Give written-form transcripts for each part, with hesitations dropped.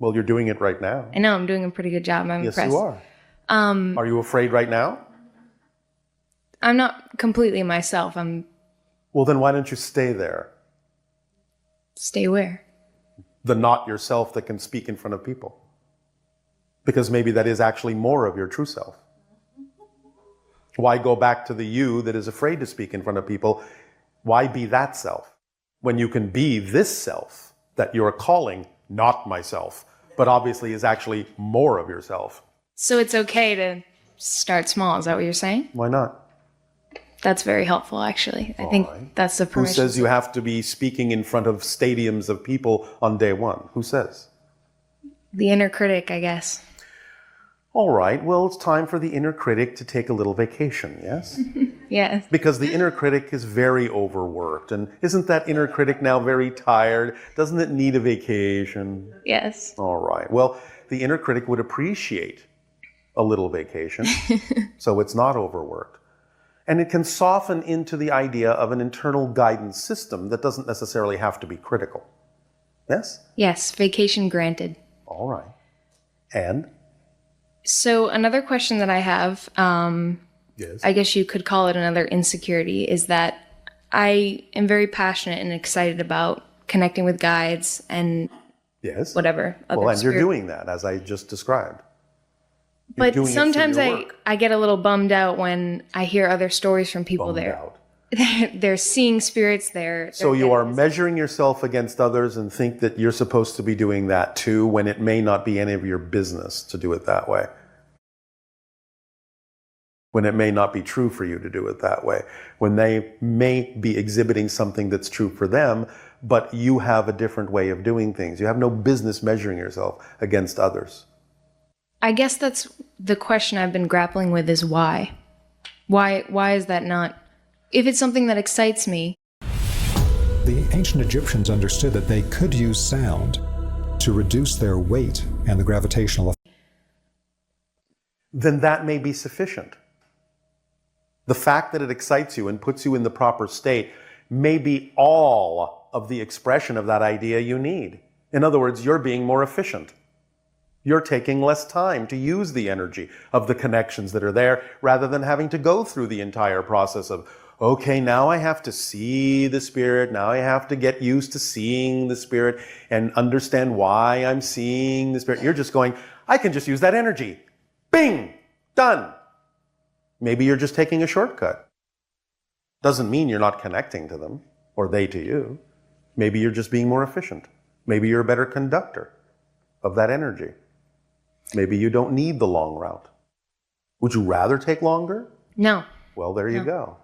Well, you're doing it right now. I know I'm doing a pretty good job. I'm Yes, impressed. you are. Are you afraid right now? I'm not completely myself. I'm Well, then why don't you stay there? stay where? The not yourself that can speak in front of people. Because maybe that is actually more of your true self. Why go back to the you that is afraid to speak in front of people? Why be that self when you can be this self that you're calling not myself, but obviously is actually more of yourself? So it's okay to start small. Is that what you're saying? Why not? That's very helpful, actually. I think that's the Who permission. says you have to be speaking in front of stadiums of people on day one? Who says? The inner critic, I guess. All right, well, it's time for the inner critic to take a little vacation, yes? Yes. Because the inner critic is very overworked. And isn't that inner critic now very tired? Doesn't it need a vacation? Yes. All right, well, the inner critic would appreciate a little vacation, so it's not overworked. And it can soften into the idea of an internal guidance system that doesn't necessarily have to be critical. Yes? Yes. Vacation granted. All right. And? So another question that I have, Yes. I guess you could call it another insecurity, is that I am very passionate and excited about connecting with guides and Yes. whatever. Well, and you're doing that, as I just described. You're But doing it through sometimes your work. I get a little bummed out when I hear other stories from people Bummed there. out. They're seeing spirits there. So you are measuring yourself against others and think that you're supposed to be doing that too, when it may not be any of your business to do it that way. When it may not be true for you to do it that way. When they may be exhibiting something that's true for them, but you have a different way of doing things. You have no business measuring yourself against others. I guess that's the question I've been grappling with, is why? Why is that not? If it's something that excites me. The ancient Egyptians understood that they could use sound to reduce their weight and the gravitational effect. Then that may be sufficient. The fact that it excites you and puts you in the proper state may be all of the expression of that idea you need. In other words, you're being more efficient. You're taking less time to use the energy of the connections that are there, rather than having to go through the entire process of, okay, now I have to see the spirit, now I have to get used to seeing the spirit and understand why I'm seeing the spirit. You're just going, I can just use that energy. Bing! Done! Maybe you're just taking a shortcut. Doesn't mean you're not connecting to them, or they to you. Maybe you're just being more efficient. Maybe you're a better conductor of that energy. Maybe you don't need the long route. Would you rather take longer? No. Well, there you go.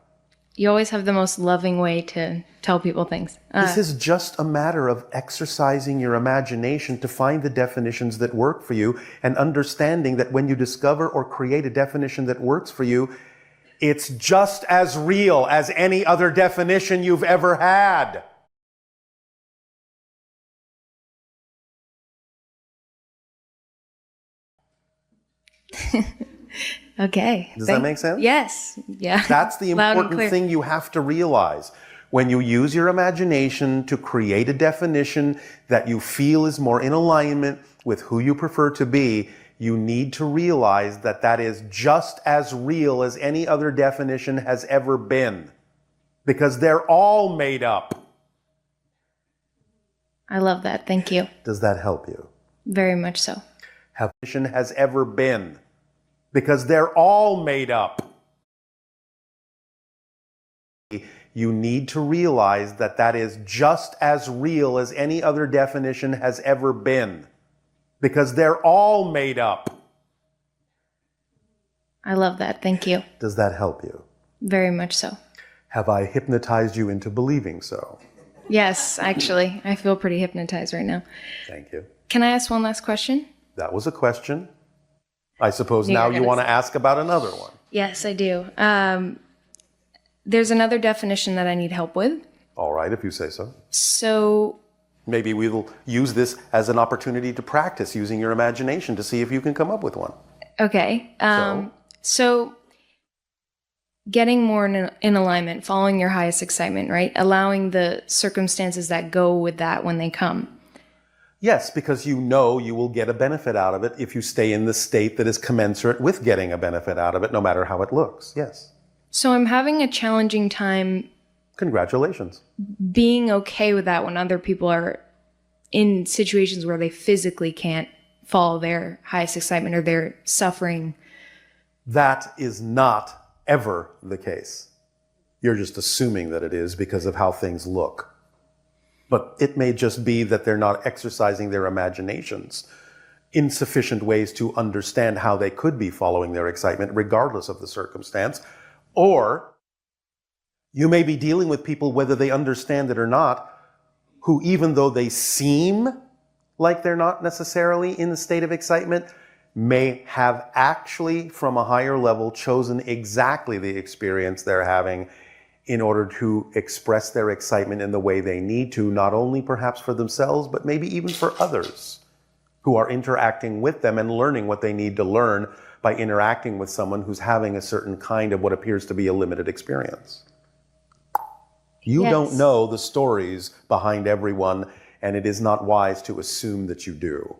You always have the most loving way to tell people things. This is just a matter of exercising your imagination to find the definitions that work for you, and understanding that when you discover or create a definition that works for you, it's just as real as any other definition you've ever had. Okay. Does that make sense? Yes. Yeah. That's the Loud and important clear. thing you have to realize. When you use your imagination to create a definition that you feel is more in alignment with who you prefer to be, you need to realize that that is just as real as any other definition has ever been. Because they're all made up. I love that. Thank you. Does that help you? Very much so. How definition has ever been. Because they're all made up. You need to realize that that is just as real as any other definition has ever been. Because they're all made up. I love that. Thank you. Does that help you? Very much so. Have I hypnotized you into believing so? Yes, actually. I feel pretty hypnotized right now. Thank you. Can I ask one last question? That was a question. I suppose Knew now you were you gonna want to ask about another one. Yes, I do. There's another definition that I need help with. All right, if you say so. So, Maybe we will use this as an opportunity to practice using your imagination to see if you can come up with one. okay. So getting more in alignment, following your highest excitement, right? Allowing the circumstances that go with that when they come. Yes, because you know you will get a benefit out of it if you stay in the state that is commensurate with getting a benefit out of it, no matter how it looks. Yes. So I'm having a challenging time Congratulations. being okay with that when other people are in situations where they physically can't follow their highest excitement or they're suffering. That is not ever the case. You're just assuming that it is because of how things look. But it may just be that they're not exercising their imaginations in sufficient ways to understand how they could be following their excitement regardless of the circumstance. Or you may be dealing with people, whether they understand it or not, who, even though they seem like they're not necessarily in a state of excitement, may have actually, from a higher level, chosen exactly the experience they're having in order to express their excitement in the way they need to, not only perhaps for themselves, but maybe even for others who are interacting with them and learning what they need to learn by interacting with someone who's having a certain kind of what appears to be a limited experience. You Yes. don't know the stories behind everyone, and it is not wise to assume that you do.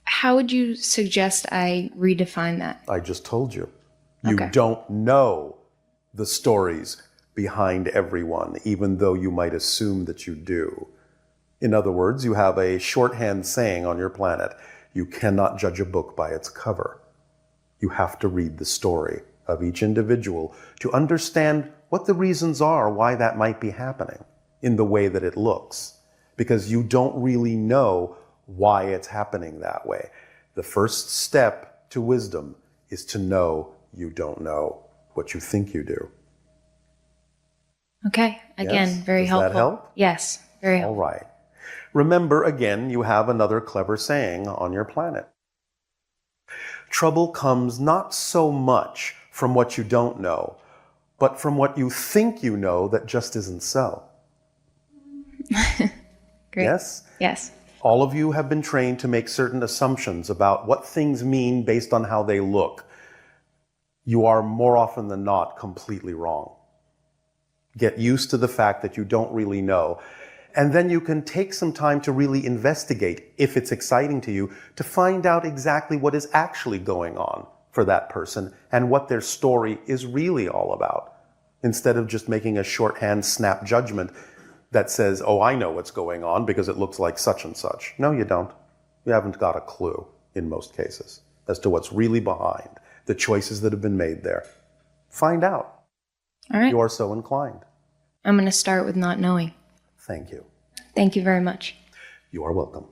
How would you suggest I redefine that? I just told you. You Okay. don't know the stories behind everyone, even though you might assume that you do. In other words, you have a shorthand saying on your planet: you cannot judge a book by its cover. You have to read the story of each individual to understand what the reasons are why that might be happening in the way that it looks, because you don't really know why it's happening that way. The first step to wisdom is to know you don't know what you think you do. Okay. Again, Yes? very Does helpful. that help? Yes, very All helpful. right. Remember, again, you have another clever saying on your planet. Trouble comes not so much from what you don't know, but from what you think you know that just isn't so. Great. Yes? Yes. All of you have been trained to make certain assumptions about what things mean based on how they look. You are more often than not completely wrong. Get used to the fact that you don't really know. And then you can take some time to really investigate, if it's exciting to you, to find out exactly what is actually going on for that person and what their story is really all about, instead of just making a shorthand snap judgment that says, oh, I know what's going on because it looks like such and such. No, you don't. You haven't got a clue in most cases as to what's really behind the choices that have been made there. Find out. All right. You are so inclined. I'm going to start with not knowing. Thank you. Thank you very much. You are welcome.